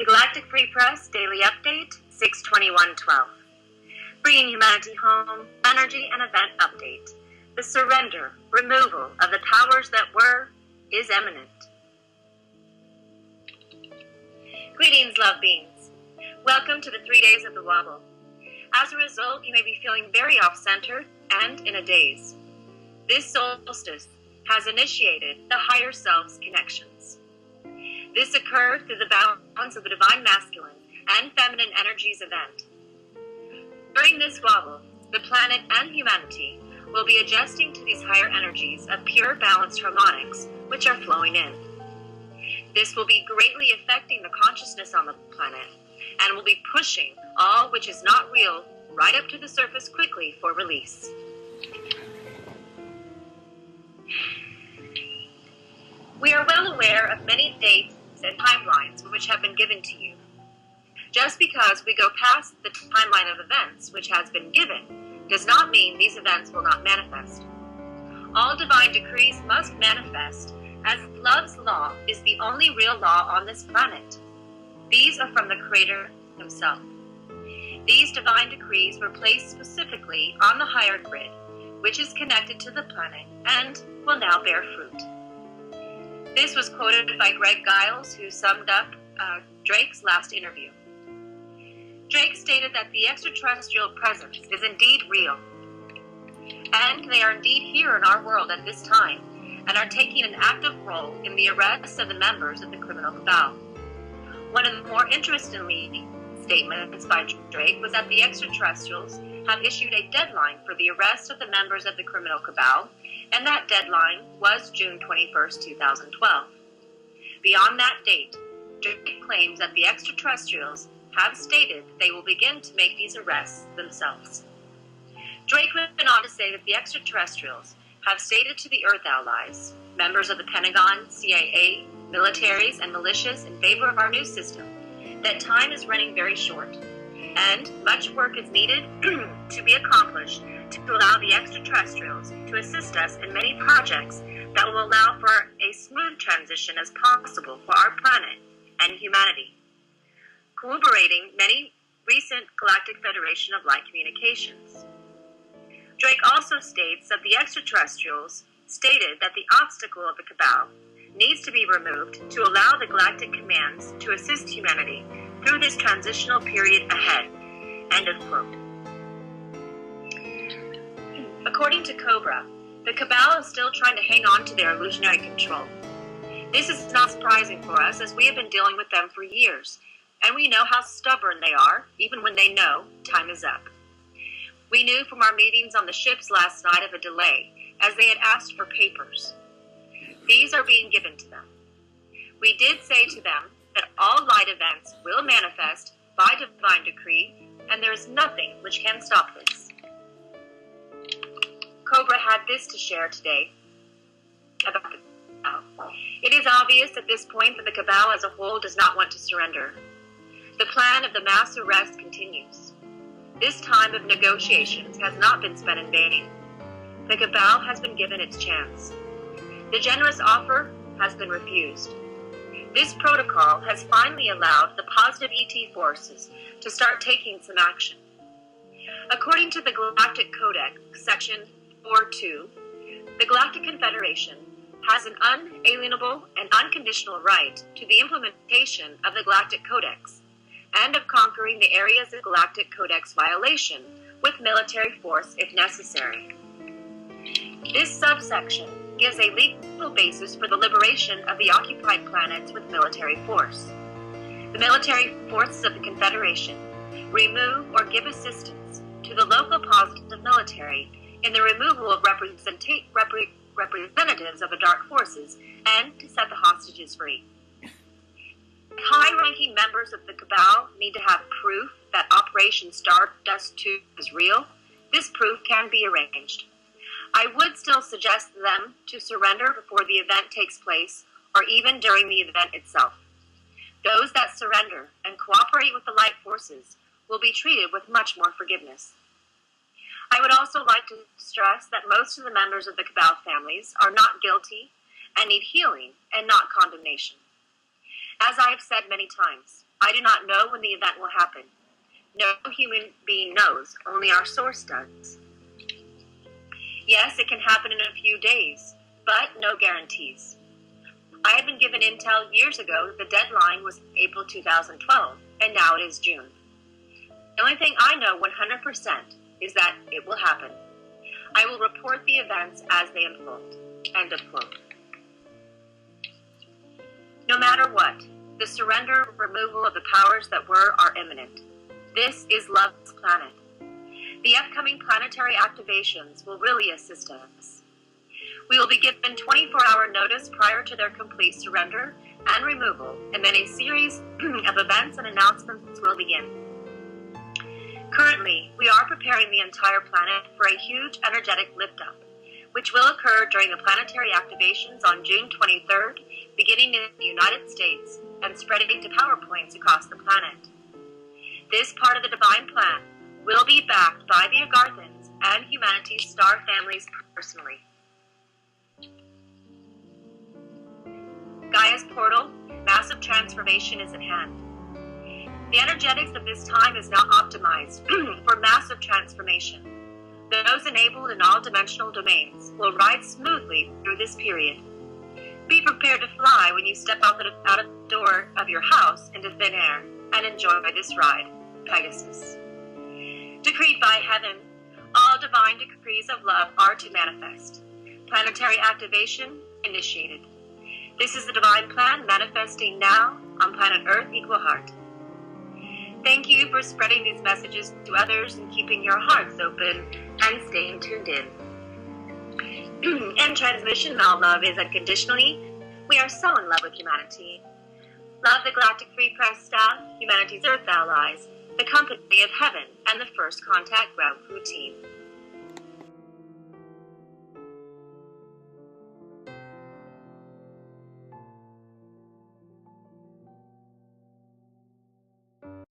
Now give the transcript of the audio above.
The Galactic Free Press Daily Update, 6/21/12. Bringing humanity home, energy and event update. The surrender, removal of the powers that were, is imminent. Greetings, love beings. Welcome to the 3 days of the wobble. As a result, you may be feeling very off-center and in a daze. This solstice has initiated the higher self's connections. This occurred through the balance of the divine masculine and feminine energies event. During this wobble, the planet and humanity will be adjusting to these higher energies of pure balanced harmonics which are flowing in. This will be greatly affecting the consciousness on the planet and will be pushing all which is not real right up to the surface quickly for release. We are well aware of many dates and timelines which have been given to you. Just because we go past the timeline of events which has been given does not mean these events will not manifest. All divine decrees must manifest, as love's law is the only real law on this planet. These are from the Creator himself. These divine decrees were placed specifically on the higher grid, which is connected to the planet and will now bear fruit. This was quoted by Greg Giles, who summed up Drake's last interview. Drake stated that the extraterrestrial presence is indeed real, and they are indeed here in our world at this time, and are taking an active role in the arrest of the members of the criminal cabal. One of the more interesting statements by Drake was that the extraterrestrials have issued a deadline for the arrest of the members of the criminal cabal, and that deadline was June 21st, 2012. Beyond that date, Drake claims that the extraterrestrials have stated they will begin to make these arrests themselves. Drake went on to say that the extraterrestrials have stated to the Earth allies, members of the Pentagon, CIA, militaries, and militias in favor of our new system, that time is running very short, and much work is needed to be accomplished to allow the extraterrestrials to assist us in many projects that will allow for a smooth transition as possible for our planet and humanity. Corroborating many recent Galactic Federation of Light communications. Drake also states that the extraterrestrials stated that the obstacle of the cabal needs to be removed to allow the galactic commands to assist humanity through this transitional period ahead. End of quote. According to Cobra, the cabal is still trying to hang on to their illusionary control. This is not surprising for us, as we have been dealing with them for years, and we know how stubborn they are, even when they know time is up. We knew from our meetings on the ships last night of a delay, as they had asked for papers. These are being given to them. We did say to them that all light events will manifest by divine decree, and there is nothing which can stop this. Cobra had this to share today about the cabal. It is obvious at this point that the cabal as a whole does not want to surrender. The plan of the mass arrest continues. This time of negotiations has not been spent in vain. The cabal has been given its chance. The generous offer has been refused. This protocol has finally allowed the positive ET forces to start taking some action. According to the Galactic Codex, Section 4.2, the Galactic Confederation has an unalienable and unconditional right to the implementation of the Galactic Codex and of conquering the areas of Galactic Codex violation with military force if necessary. This subsection gives a legal basis for the liberation of the occupied planets with military force. The military forces of the Confederation remove or give assistance to the local positive military in the removal of representatives of the dark forces and to set the hostages free. High-ranking members of the cabal need to have proof that Operation Stardust 2 is real. This proof can be arranged. I would still suggest them to surrender before the event takes place, or even during the event itself. Those that surrender and cooperate with the light forces will be treated with much more forgiveness. I would also like to stress that most of the members of the cabal families are not guilty and need healing and not condemnation. As I have said many times, I do not know when the event will happen. No human being knows, only our source does. Yes, it can happen in a few days, but no guarantees. I had been given intel years ago that the deadline was April 2012, and now it is June. The only thing I know 100% is that it will happen. I will report the events as they unfold. End of quote. No matter what, the surrender or removal of the powers that were are imminent. This is Love's planet. The upcoming planetary activations will really assist us. We will be given 24-hour notice prior to their complete surrender and removal, and then a series of events and announcements will begin. Currently, we are preparing the entire planet for a huge energetic lift-up, which will occur during the planetary activations on June 23rd, beginning in the United States and spreading to power points across the planet. This part of the divine plan will be backed by the Agarthans and humanity's star families personally. Gaia's portal, massive transformation is at hand. The energetics of this time is now optimized for massive transformation. Those enabled in all dimensional domains will ride smoothly through this period. Be prepared to fly when you step out of the door of your house into thin air and enjoy this ride, Pegasus. Decreed by heaven, all divine decrees of love are to manifest. Planetary activation initiated. This is the divine plan manifesting now on planet Earth Equal Heart. Thank you for spreading these messages to others and keeping your hearts open and staying tuned in. In transmission, all love is unconditionally. We are so in love with humanity. Love the Galactic Free Press staff, humanity's Earth allies, the company of heaven, and the First Contact Ground Crew team.